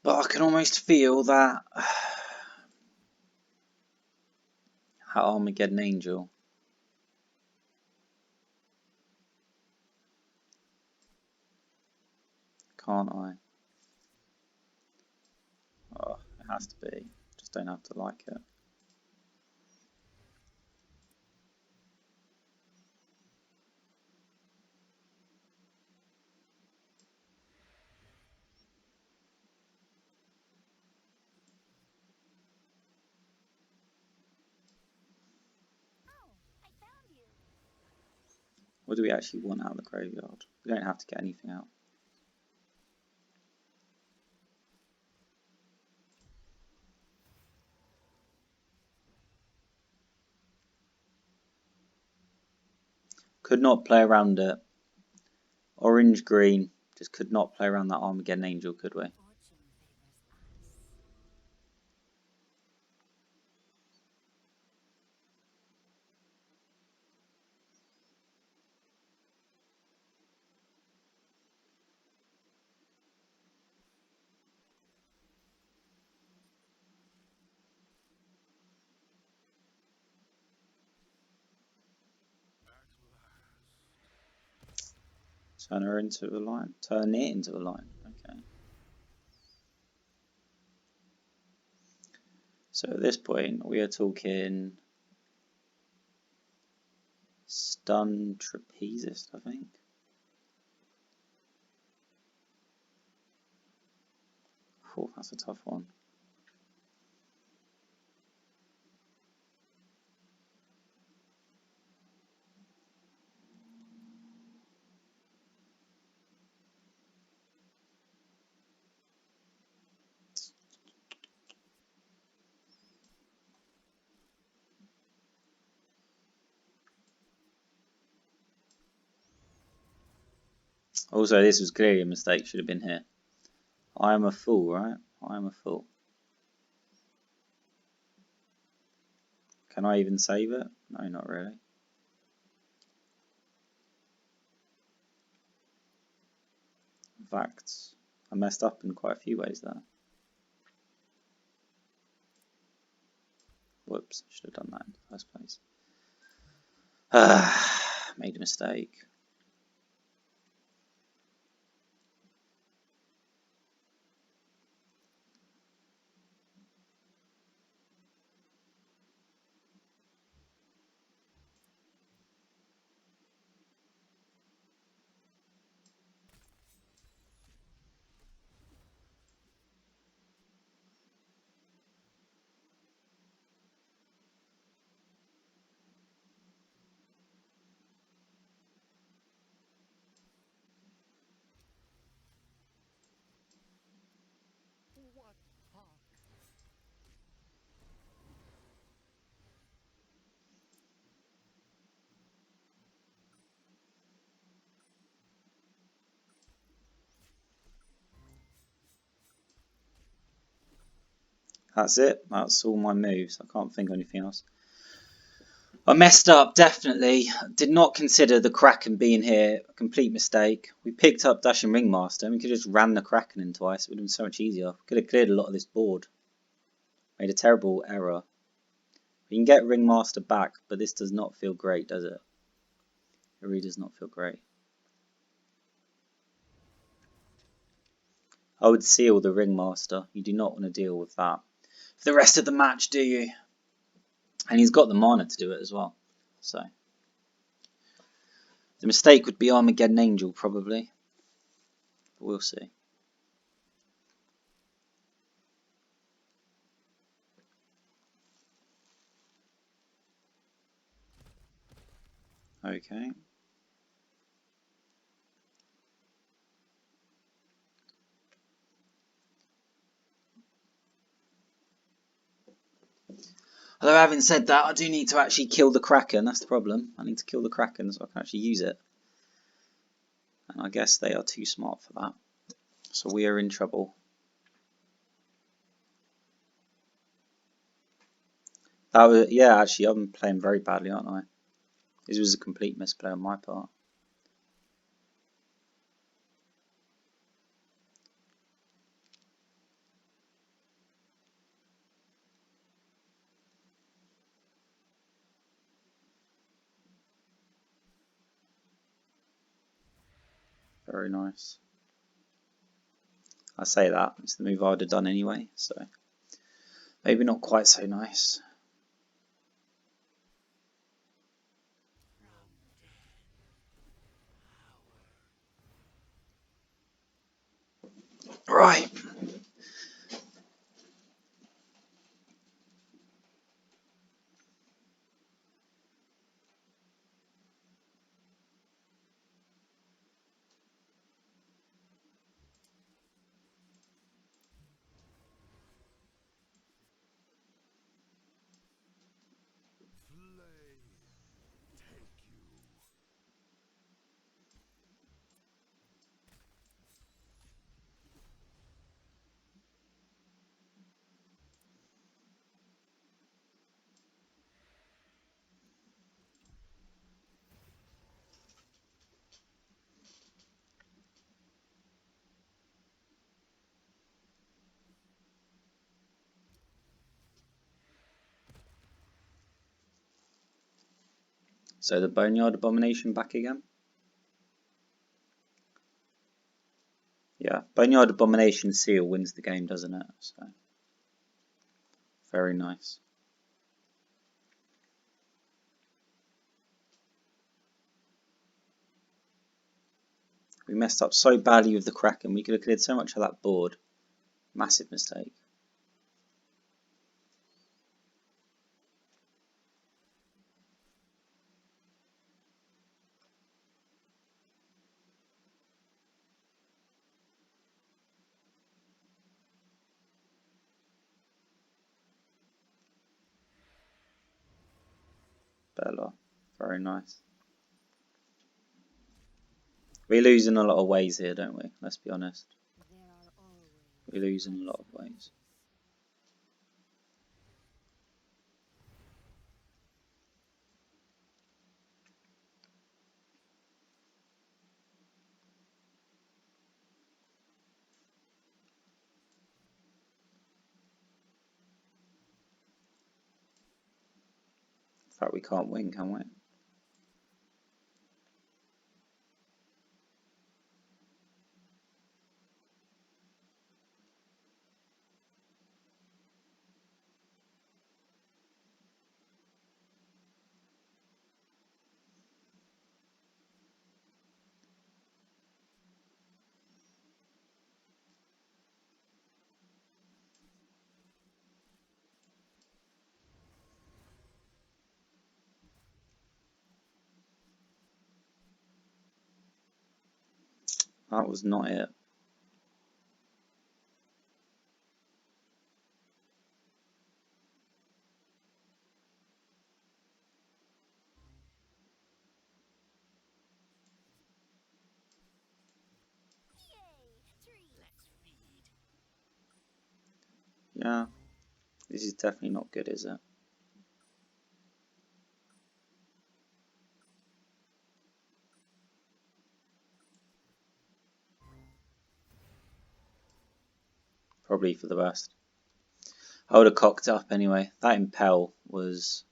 But I can almost feel that Armageddon Angel. Can't I? Oh, it has to be. Just don't have to like it. Oh, I found you. What do we actually want out of the graveyard? We don't have to get anything out. Could not play around it. Orange, green. Just could not play around that Armageddon Angel, could we? Fortune favors us. Turn her into a line. Turn it into a line. Okay. So at this point, we are talking stun trapezist, I think. Oh, that's a tough one. Also, this was clearly a mistake. Should have been here. I am a fool, right? I am a fool. Can I even save it? No, not really. In fact, I messed up in quite a few ways there. Whoops, should have done that in the first place. Made a mistake. That's it. That's all my moves. I can't think of anything else. I messed up, definitely. Did not consider the Kraken being here. A complete mistake. We picked up Dashing Ringmaster and we could have just ran the Kraken in twice. It would have been so much easier. Could have cleared a lot of this board. Made a terrible error. We can get Ringmaster back, but this does not feel great, does it? It really does not feel great. I would seal the Ringmaster. You do not want to deal with that for the rest of the match, do you? And he's got the mana to do it as well. So the mistake would be Armageddon Angel, probably. But we'll see. Okay. Although having said that, I do need to actually kill the Kraken. That's the problem. I need to kill the Kraken so I can actually use it. And I guess they are too smart for that. So we are in trouble. That was, yeah, actually, I'm playing very badly, aren't I? This was a complete misplay on my part. Very nice. I say that. It's the move I would have done anyway, so maybe not quite so nice. Right. So the Boneyard Abomination back again? Yeah, Boneyard Abomination Seal wins the game, doesn't it? So very nice. We messed up so badly with the Kraken. We could have cleared so much of that board. Massive mistake. Bella. Very nice. We lose in a lot of ways here, don't we? Let's be honest. We lose in a lot of ways. In fact, we can't win, can we? That was not it. Yeah, this is definitely not good, is it? Probably for the best. I would have cocked up anyway. That impel was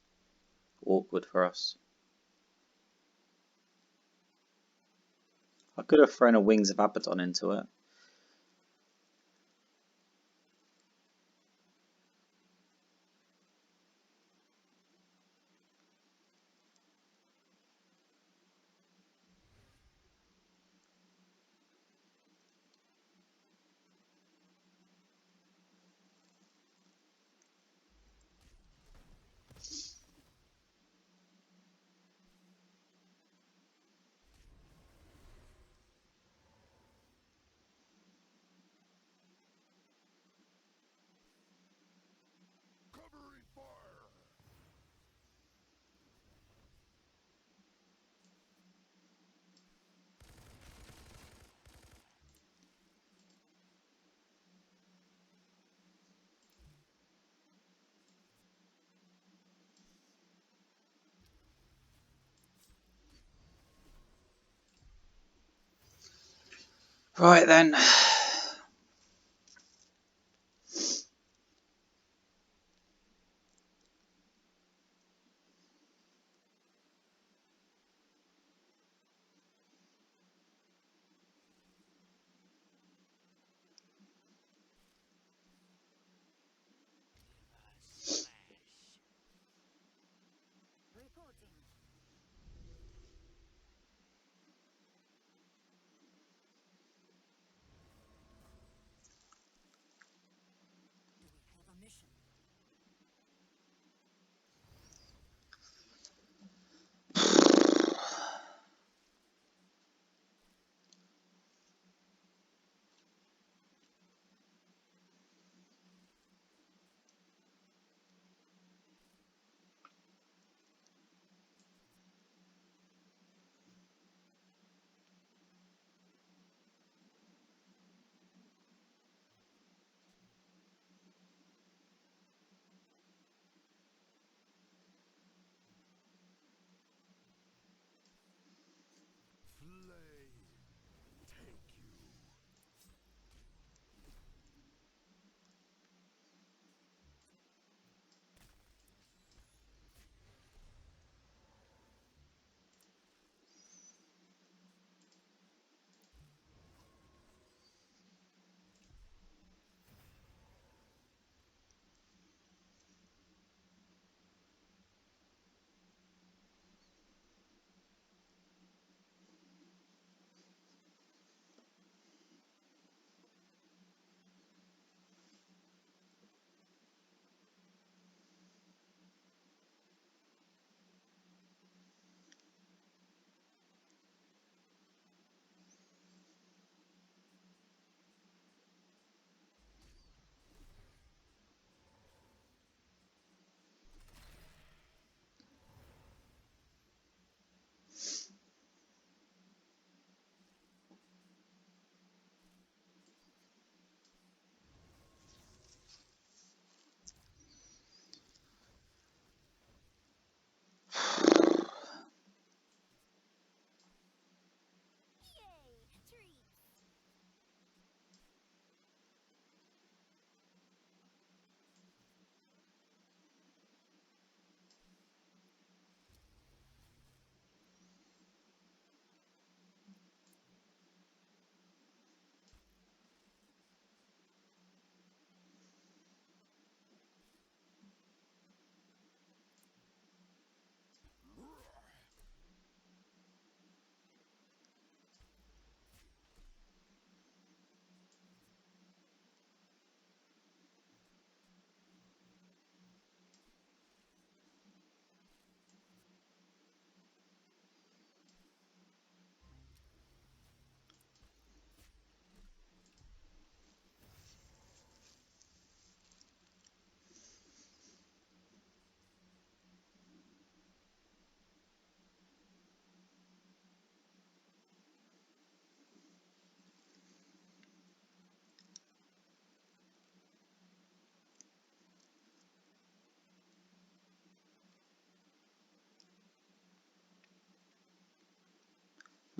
awkward for us. I could have thrown a Wings of Abaddon into it. Right then. Reporting. Do we have a mission?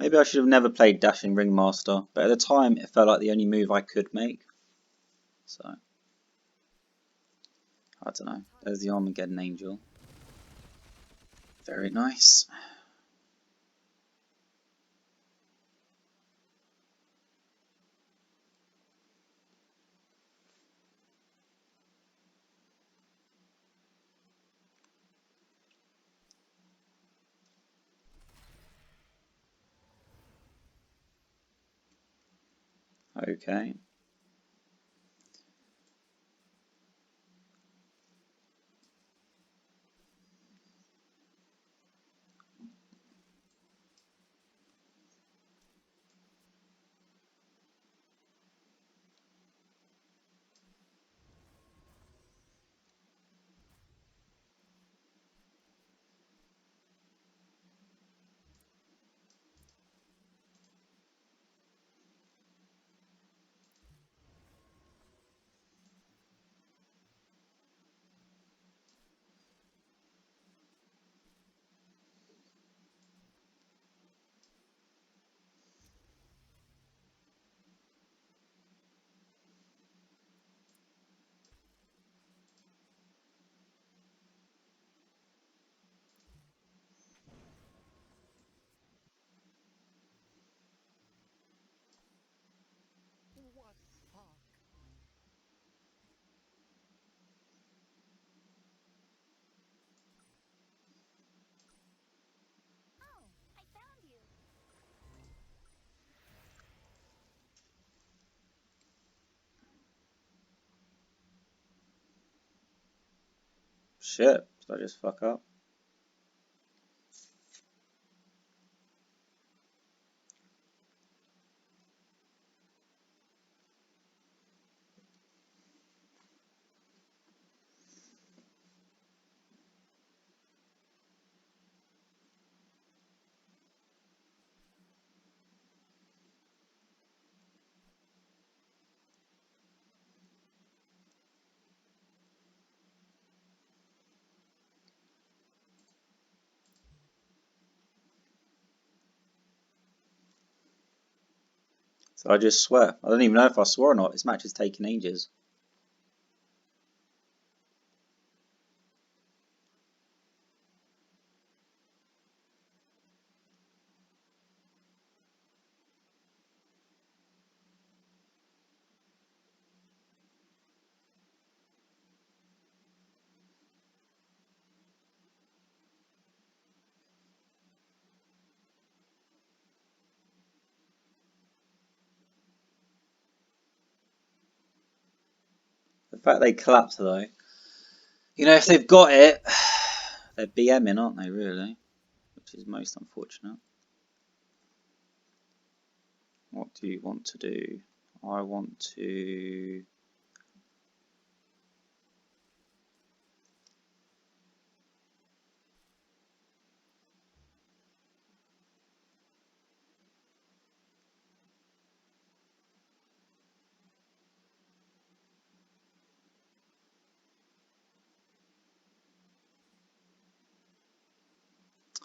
Maybe I should have never played Dashing Ringmaster, but at the time it felt like the only move I could make. So, I don't know. There's the Armageddon Angel. Very nice. Okay. What fuck? Oh, I found you. Shit. Did I just fuck up? So I just swear. I don't even know if I swore or not. This match is taking ages. The fact they collapse though. You know, if they've got it, they're BMing, aren't they, really? Which is most unfortunate. What do you want to do? I want to...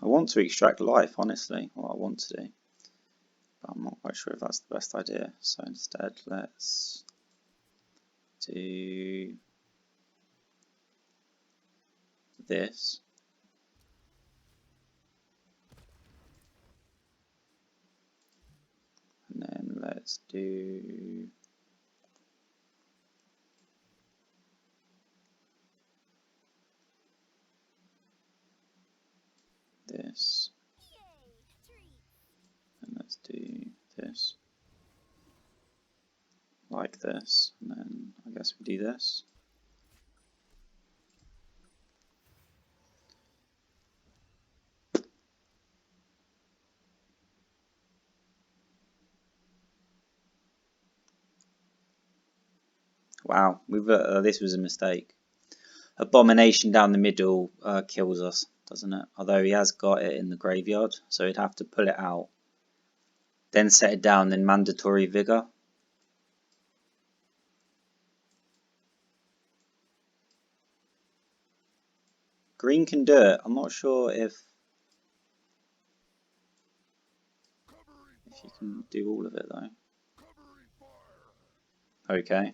I want to extract life, honestly, what I want to do. But I'm not quite sure if that's the best idea. So instead, let's do this. And then let's do this. Yay, treat. And let's do this. Like this. And then I guess we do this. Wow, this was a mistake. Abomination down the middle kills us, doesn't it? Although he has got it in the graveyard, so he'd have to pull it out. Then set it down, then mandatory vigor. Green can do it. I'm not sure if... If you can do all of it though. Okay.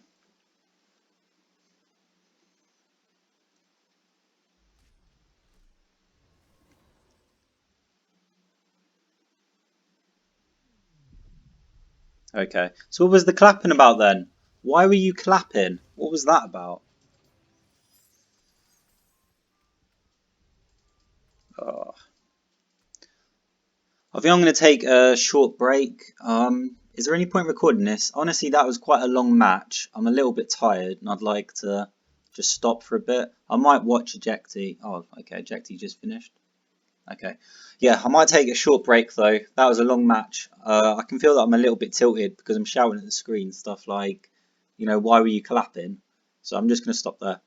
Okay. So what was the clapping about then? Why were you clapping? What was that about? Oh. I think I'm going to take a short break. Is there any point recording this? Honestly, that was quite a long match. I'm a little bit tired and I'd like to just stop for a bit. I might watch Ejecti. Oh, okay, Ejecti just finished. Okay. Yeah, I might take a short break though. That was a long match. I can feel that I'm a little bit tilted because I'm shouting at the screen stuff like, why were you clapping? So I'm just going to stop there.